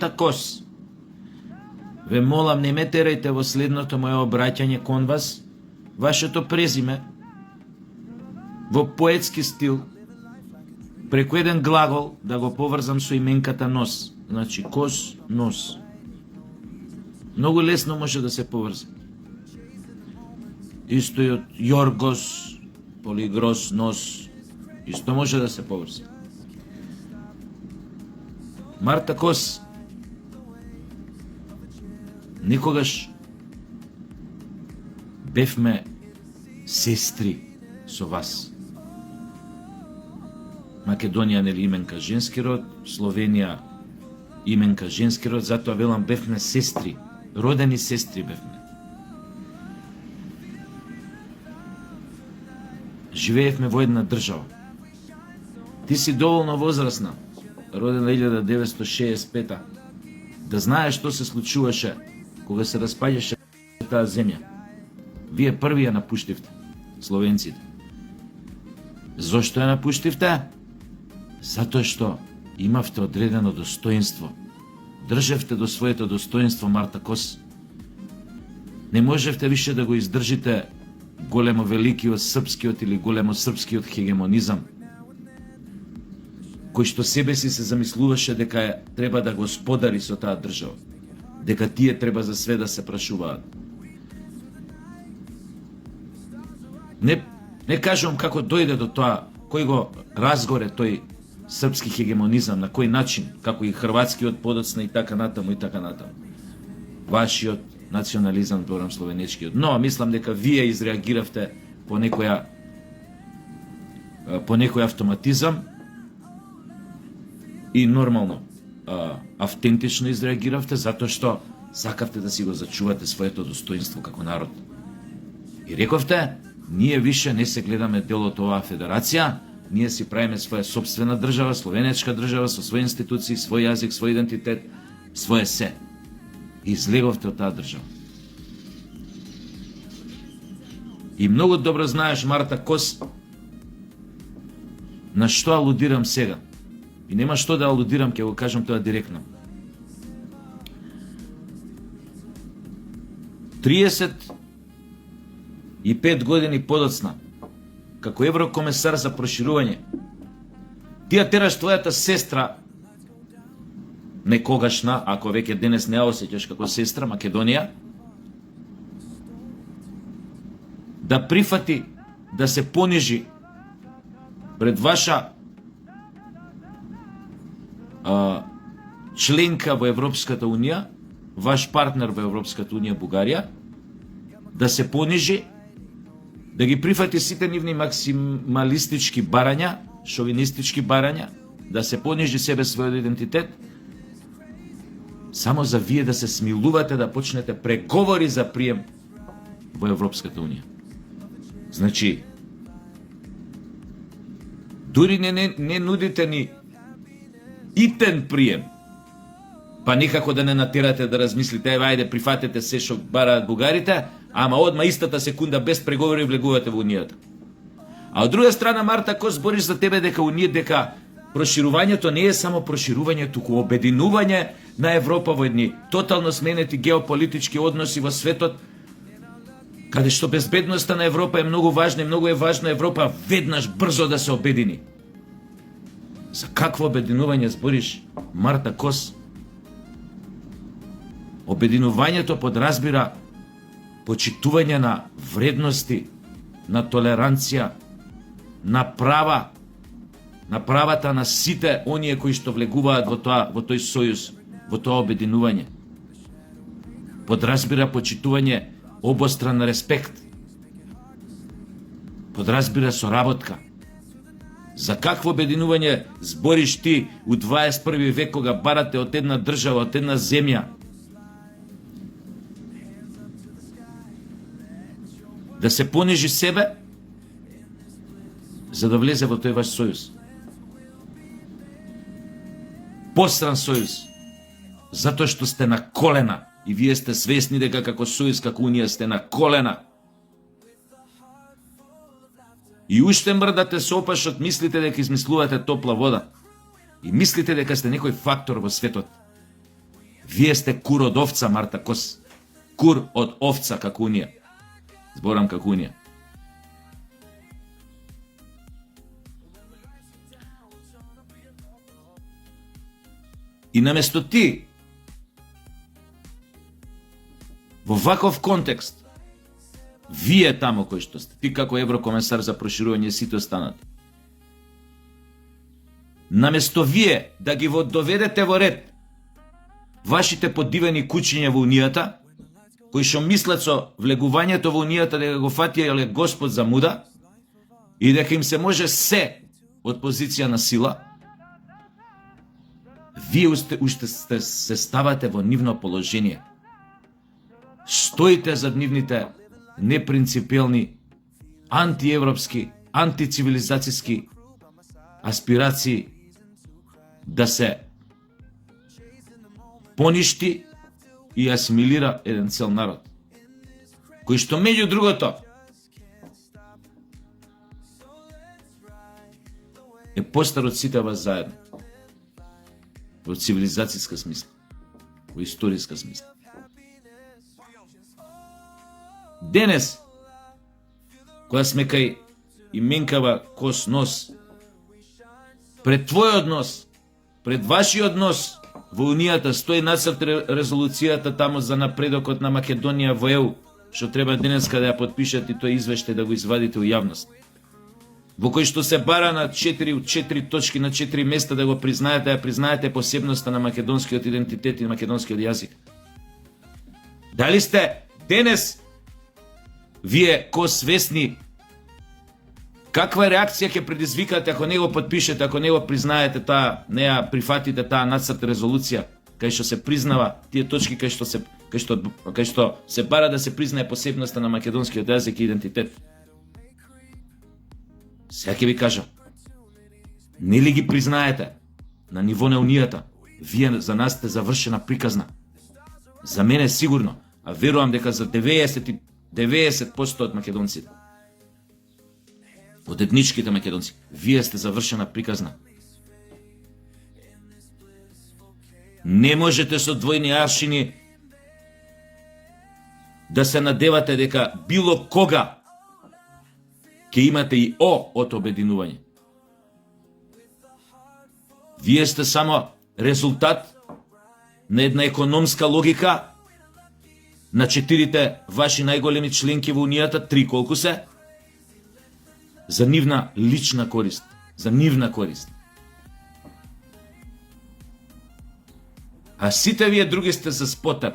Марта Кос, ве молам, не ме терајте во следното моје обраќање кон вас, вашето презиме, во поетски стил, преку еден глагол, да го поврзам со именката Нос. Значи, Кос, Нос. Многу лесно може да се поврзе. Исто и од Јоргос, Полигрос, Нос. Исто може да се поврзе. Марта Кос, никогаш бевме сестри со вас. Македонија, нели, именка женски род, Словенија именка женски род, затоа велам бевме сестри, родени сестри бевме. Живеевме во една држава. Ти си доволно возрастна, родена 1965, да знаеш што се случуваше кога се распаѓаше таа земја. Вие први ја напуштивте, словенците. Зошто ја напуштивте? Затоа што имавте одредено достоинство. Држевте до своето достоинство, Марта Кос. Не можевте више да го издржите големо великиот српскиот или големо српскиот хегемонизам, кој што себе си се замислуваше дека треба да господари со таа држава, дека тие треба за све да се прашуваат. Не кажувам како дојде до тоа, кој го разгоре тој српски хегемонизам, на кој начин, како и хрватскиот подоцна и така натаму и така натаму. Вашиот национализам, зборам словенечкиот. Но мислам дека вие изреагиравте по некој автоматизам и нормално, автентично изреагиравте, затоа што сакавте да си го зачувате своето достоинство како народ. И рековте, ние више не се гледаме дел од оваа федерација, ние си правиме своја собствена држава, словенечка држава, со своји институции, свој јазик, свој идентитет, своје се. И излеговте од таа држава. И многу добро знаеш, Марта Кос, на што алудирам сега. И нема што да алудирам, ќе го кажам тоа директно. 35 години подоцна, како еврокомесар за проширување, ти ја тераш твојата сестра, некогашна, ако веќе денес не ја осеќаш како сестра, Македонија, да прифати да се понижи пред ваша членка во Европската Унија, ваш партнер во Европската Унија, Бугарија, да се понижи, да ги прифати сите нивни максималистички барања, шовинистички барања, да се понижи себе својот идентитет, само за вие да се смилувате да почнете преговори за прием во Европската Унија. Значи, дури не нудите ни итен прием, па никако да не натерате да размислите, ајде прифатете се што бараат бугарите, ама одма истата секунда без преговори влегувате во Унијата. А од друга страна, Марта Кос, збориш за тебе дека дека проширувањето не е само проширување, туку обединување на Европа во едни тотално сменети геополитички односи во светот, каде што безбедноста на Европа е многу важна и многу е важно Европа веднаш брзо да се обедини. За какво обединување збориш, Марта Кос? Обединувањето подразбира почитување на вредности, на толеранција, на права, на правата на сите оние кои што влегуваат во тој сојуз, во тоа обединување. Подразбира почитување обостран респект. Подразбира соработка. За какво обединување збориш ти у 21. век кога барате од една држава, од една земја? Да се понижи себе, за да влезе во тој ваш сојуз. Посран сојуз, затоа што сте на колена и вие сте свесни дека како сојуз, како Унија сте на колена. И уште мрдате со опашот, мислите дека измислувате топла вода и мислите дека сте некој фактор во светот. Вие сте кур од овца, Марта Кос. Кур од овца, како унија. Зборам како унија. И наместо ти, во ваков контекст, вие тамо кои што сте, ти како еврокомесар за проширување сите останати, наместо вие да ги доведете во ред вашите подивени кучиња во Унијата, кои што мислат со влегувањето во Унијата дека го фатијале Господ за муда и дека им се може се од позиција на сила, вие уште се ставате во нивно положение. Стоите зад нивните непринципелни, антиевропски, антицивилизацијски аспирации да се поништи и асимилира еден цел народ, кој што меѓу другото е постар од сите вас заедно, во цивилизацијска смисла, во историска смисла. Денес, кога сме кај именкава Кос нос, пред твојот нос, пред вашиот нос во Унијата стои нацрт резолуцијата тамо за напредокот на Македонија во ЕУ, што треба денеска да ја подпишете и тој извештај да го извадите у јавност, во кој што се бара на 4 точки на 4 места да го признаете, да ја признаете посебноста на македонскиот идентитет и на македонскиот јазик. Дали сте денес вие свесни каква реакција ќе предизвикате ако не го подпишете, ако не го признаете таа, не ја прифатите таа нацрт резолуција, кај што се признава тие точки кај што се бара да се признае посебноста на македонскиот јазик и идентитет. Сега ќе ви кажам, нели ги признаете на ниво на Унијата, вие за нас сте завршена приказна. За мене сигурно, а верувам дека за 90% од македонците, од етничките македонци, вие сте завршена приказна. Не можете со двојни аршини да се надевате дека било кога ќе имате и од обединување. Вие сте само резултат на една економска логика на 4 ваши најголеми членки во Унијата, 3 колку се, за нивна лична корист, за нивна корист. А сите вие други сте за спотер.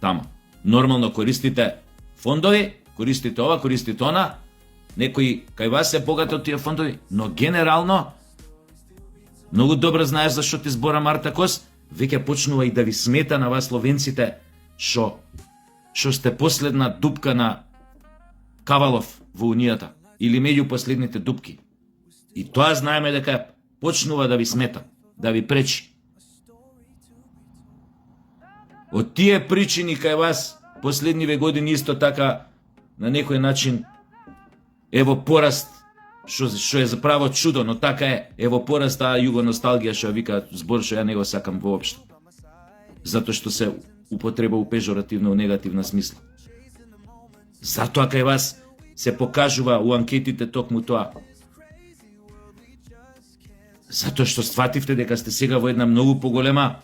Тамо. Нормално користите фондови, користите ова, користите она, некои кај вас се богати од тие фондови, но генерално, многу добро знаеш зашто ти збора Марта Кос, веќе почнува и да ви смета на вас словенците, што сте последна дупка на Кавалов во Унијата, или меѓу последните дупки. И тоа знаеме дека почнува да ви смета, да ви пречи. Од тие причини кај вас последниве години исто така на некој начин ево пораст, што е заправо чудо, но така е, ево пораст таа југоносталгија што вика збор што ја не го сакам воопшто. Затоа што се употреба у пежоративна, у негативна смисла. Затоа кај вас се покажува у анкетите токму тоа. Затоа што свативте дека сте сега во една многу поголема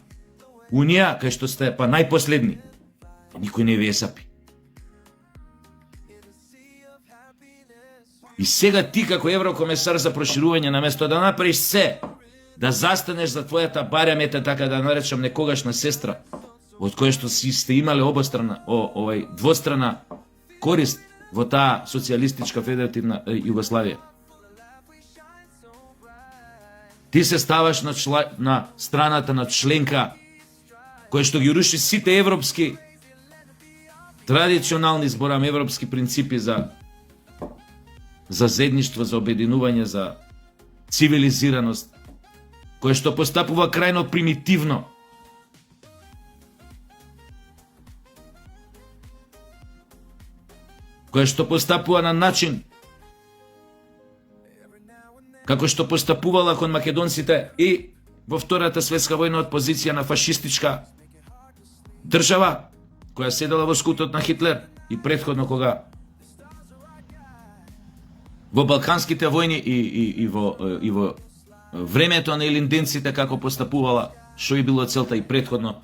Унија, кај што сте па најпоследни. Никој не ви е сапи. И сега ти како еврокомесар за проширување, наместо да направиш се, да застанеш за твојата барјамета, така да наречам некогашна сестра, од која што сте имале обострана, двострана корист во таа социјалистичка федеративна Југославија. Ти се ставаш на страната на членка која што ги руши сите европски традиционални, зборам, европски принципи за заедништво, за обединување, за цивилизираност, која што постапува крајно примитивно. Која што постапува на начин како што постапувала кон македонците и во Втората светска војна од позиција на фашистичка држава која седела во скутот на Хитлер и претходно кога во Балканските војни и во времето на илинденците како постапувала, што и било целта и претходно,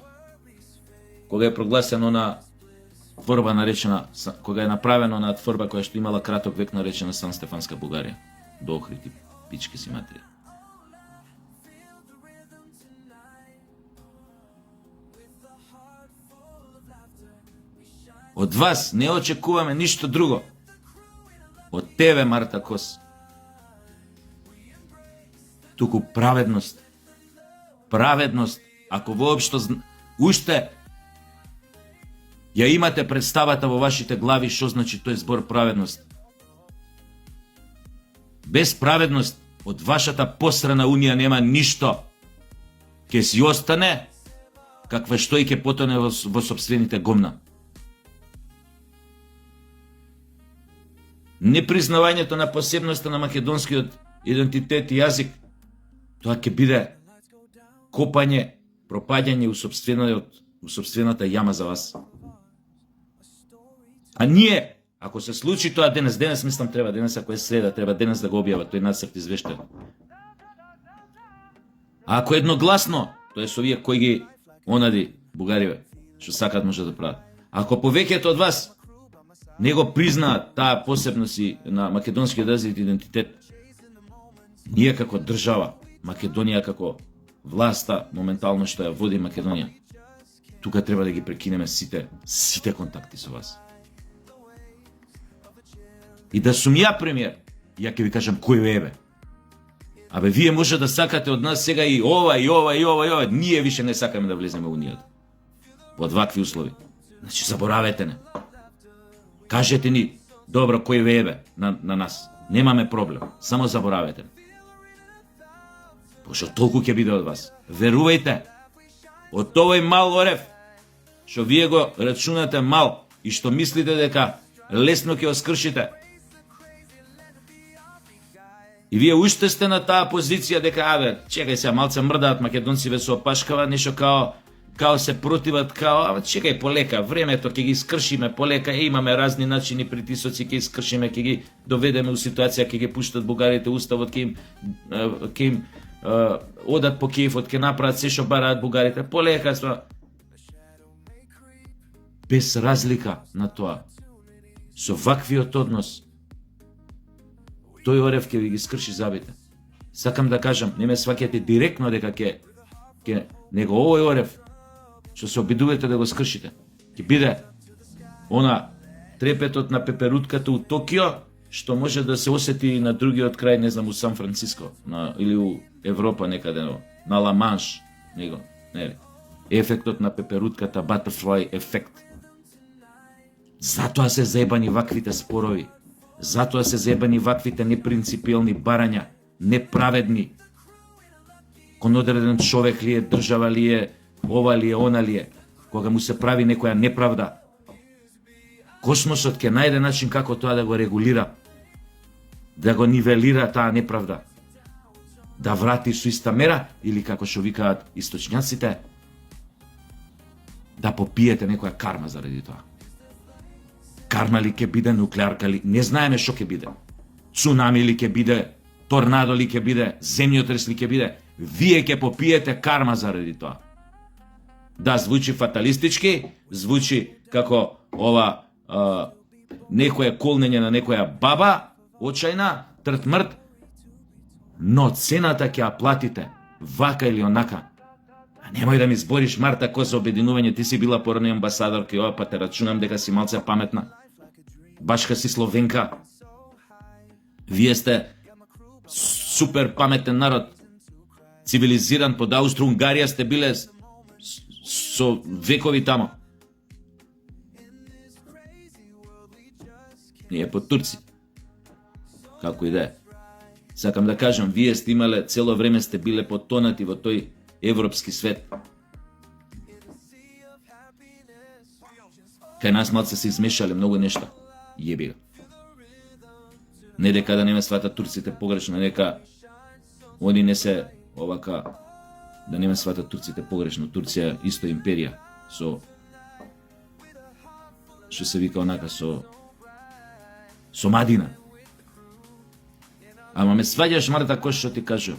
кога е прогласено на творба наречена, кога е направено на творба која што имала краток век наречена Сан Стефанска Бугарија, до Охрид и пички си материја. Од вас не очекуваме ништо друго. Од тебе, Марта Кос. Туку праведност. Праведност, ако воопшто уште ја имате представата во вашите глави што значи тој збор праведност. Без праведност од вашата посрана унија нема ништо. Ке си остане каква што и ке потоне во сопствените гомна. Непризнавањето на посебноста на македонскиот идентитет и јазик, тоа ќе биде копање, пропаѓање у сопствената јама за вас. А ние, ако се случи тоа денес мислам треба, денес ако е среда, треба денес да го објават тој нацрт извештај. А ако едногласно, тоа е со овие кои ги онади бугариве, што сакат може да прават. Ако повеќето од вас не го признаат таа посебност на македонскиот јазик и идентитет, ние како држава, Македонија како власта моментално што ја води Македонија, тука треба да ги прекинеме сите контакти со вас. И да сум ја премиер, ја ќе ви кажам кој е. Абе, вие може да сакате од нас сега и ова, ние више не сакаме да влеземе во Унијата. Во вакви услови. Значи, заборавете не. Кажете ни, добро, кој ве на нас. Немаме проблем, само заборавете. Пошто толку ќе биде од вас. Верувајте, од овој мал орев, што вие го рачунате мал и што мислите дека лесно ќе оскршите, и вие уште сте на таа позиција дека, чекај се, малце мрдаат македонциве со опашкава, нешто као се противат, чекај полека, времето ќе ги скршиме полека, имаме разни начини, притисоци ќе скршиме, ќе ги доведеме у ситуација, ќе ги пуштат бугарите, уставот ќе им одат по кефот, ќе направат се што бараат бугарите, полека, без разлика на тоа, со ваквиот однос, тој орев ќе ви ги скрши забите. Сакам да кажам, не ме сваќате директно дека ќе него овој орев што се обидувате да го скршите, ќе биде она трепетот на пеперутката у Токио, што може да се осети на другиот крај, не знам, у Сан Франциско, или у Европа некаде, на Ла Манш, ефектот на пеперутката, butterfly ефект. Затоа се заебани ваквите спорови, затоа се заебани ваквите непринципиелни барања, неправедни. Кон одреден човек ли е, држава ли е, ова ли е, она ли е, кога му се прави некоја неправда, космосот ќе најде начин како тоа да го регулира, да го нивелира таа неправда, да врати со иста мера, или како што викаат источњаците, да попиете некоја карма заради тоа. Карма ли ќе биде, нуклеарка ли, не знаеме што ќе биде. Цунами ли ќе биде, торнадо ли ќе биде, земјотрес ли ќе биде, вие ќе попиете карма заради тоа. Да, звучи фаталистички, звучи како ова некоја колнење на некоја баба, очајна, трт-мрт, но цената ќе ја платите, вака или онака. А немој да ми збориш, Марта Кос, за обединување, ти си била порано амбасадорка и ова, па те рачунам дека си малце паметна. Башка си Словенка. Вие сте супер паметен народ, цивилизиран, под Аустро-Унгарија сте биле со векови тамо. Ние под турци. Како и да е. Сакам да кажам, вие сте имале, цело време сте биле потонати во тој европски свет. Кај нас малце се измешале многу нешта. Јеби га. Не дека да не ме сватат турците погрешно, нека они не се овака, да не ме сватат турците погрешно. Турција исто империја со што се вика онака со мадина. Ама ме сваѓаш, Марта, кој што ти кажу.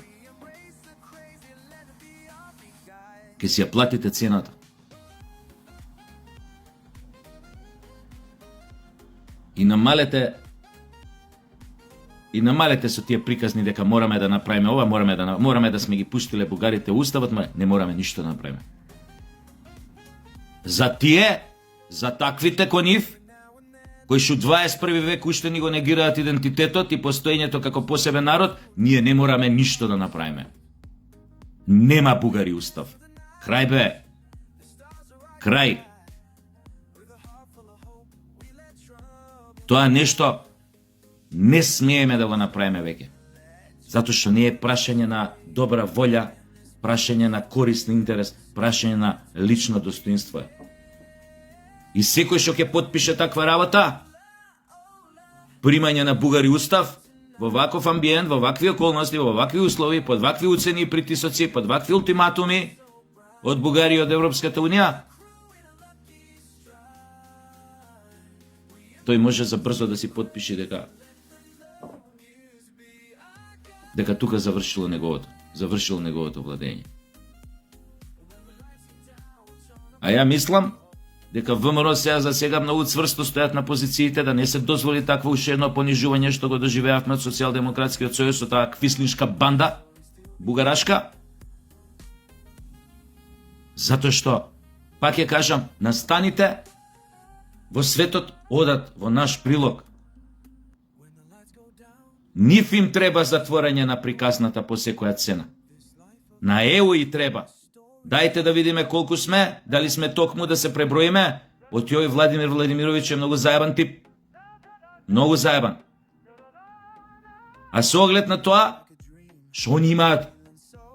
Ке си ја платите цената. И намалете со тие приказни дека мораме да направиме ова, мораме да сме ги пуштиле бугарите уставот, не мораме ништо да направиме. За таквите конив, кои што 21 век уште ни го негираат идентитетот и постоењето како посебен народ, ние не мораме ништо да направиме. Нема бугари устав. Крај бе. Крај. Тоа нешто не смееме да го направиме веќе. Затоа што не е прашање на добра волја, прашање на корисен интерес, прашање на лично достоинство. И секој што ќе потпише таква работа, примање на бугари устав, во ваков амбиент, во вакви околности, во вакви услови, под вакви уцени и притисоци, под вакви ултиматуми од Бугарија и од Европската Унија, тој може за брзо да си потпише дека тука завршило неговото владење. А ја мислам дека ВМРО за сега многу цврсто стојат на позициите да не се дозволи такво уште едно понижување што го доживеавме од Социјалдемократскиот сојуз со таа квислиншка банда бугарашка. Затоа што, пак ја кажам, настаните во светот одат во наш прилог. Нив им треба затворање на приказната по секоја цена. На ЕУ и треба. Дајте да видиме колку сме, дали сме токму да се преброиме. Од јој Владимир Владимировиќ е многу заебан тип. Многу заебан. А со оглед на тоа, што они имаат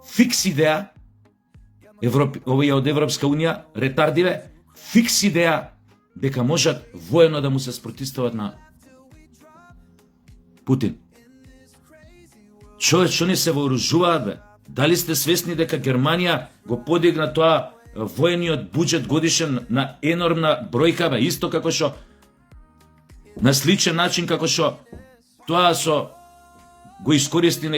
фикс идеја, овие од Европска Унија, ретардиве, фикс идеја дека можат воено да му се спротивстават на Путин. Што не се вооружуваат, бе? Дали сте свесни дека Германија го подигна тоа воениот буџет годишен на енормна бројка, бе? Исто како што на сличен начин како што тоа го искористи на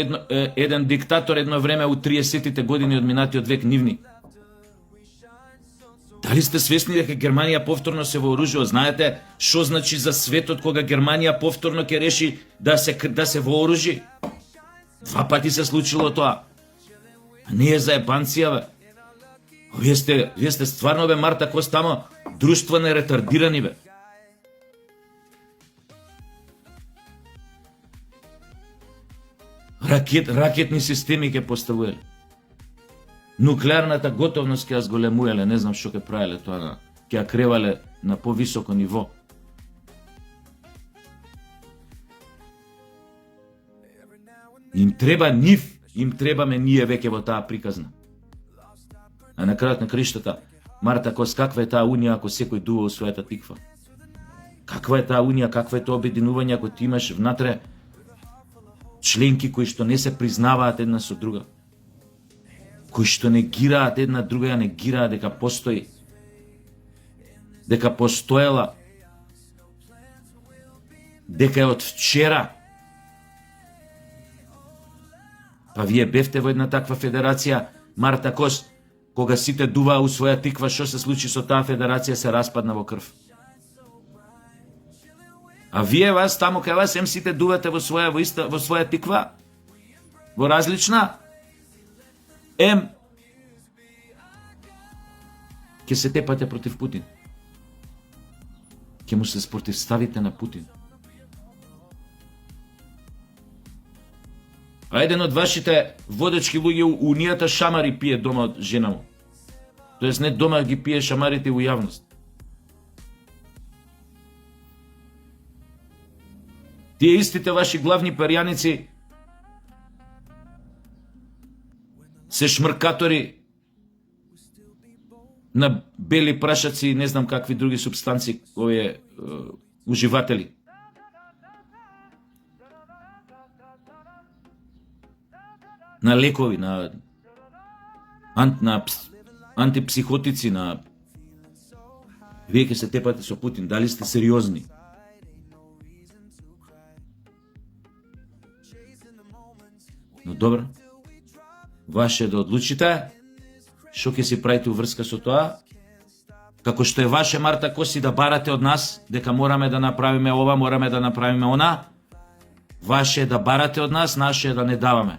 еден диктатор едно време у 30-тите години од минатиот век нивни. Дали сте свесни дека Германија повторно се вооружува? Знаете што значи за светот кога Германија повторно ќе реши да се вооружи? 2 пати се случило тоа. А не е заебанција, бе. Вие сте стварно, бе, Марта Костамо, друштво неретардирани, бе. Ракетни системи ќе поставувале. Нуклеарната готовност ќе ја зголемувале, не знам што ќе правеле тоа, ќе ја кревале на повисоко ниво. Им треба нив, им требаме ние веќе во таа приказна. А на крајот на криштата, Марта Кос, каква е таа унија ако секој дува во својата тиква? Каква е таа унија, каква е тоа обединување ако ти имаш внатре членки кои што не се признаваат една со друга? Кои што негираат една друга, ја негираат дека постои, дека постоела, дека е од вчера. Па вие бевте во една таква федерација, Марта Кос, кога сите дуваа у своја тиква, што се случи со таа федерација? Се распадна во крв. А вие вас таму кај вас сите дувате во своја тиква, во различна, ќе се тепате против Путин. Ќе му се спротивставите на Путин. А еден од вашите водечки луѓе у Унијата шамари пие дома од жена му. Тоест не дома ги пие шамарите у јавност. Тие истите ваши главни перјаници се шмркатори на бели прашаци и не знам какви други субстанци, овие уживатели. На лекови, на антипсихотици, Вие ќе се тепате со Путин, дали сте сериозни? Но добро, ваше да одлучите што ќе си правите уврска со тоа, како што е ваше, Марта Коси, да барате од нас дека мораме да направиме ова, мораме да направиме она. Ваше е да барате од нас, наше е да не даваме.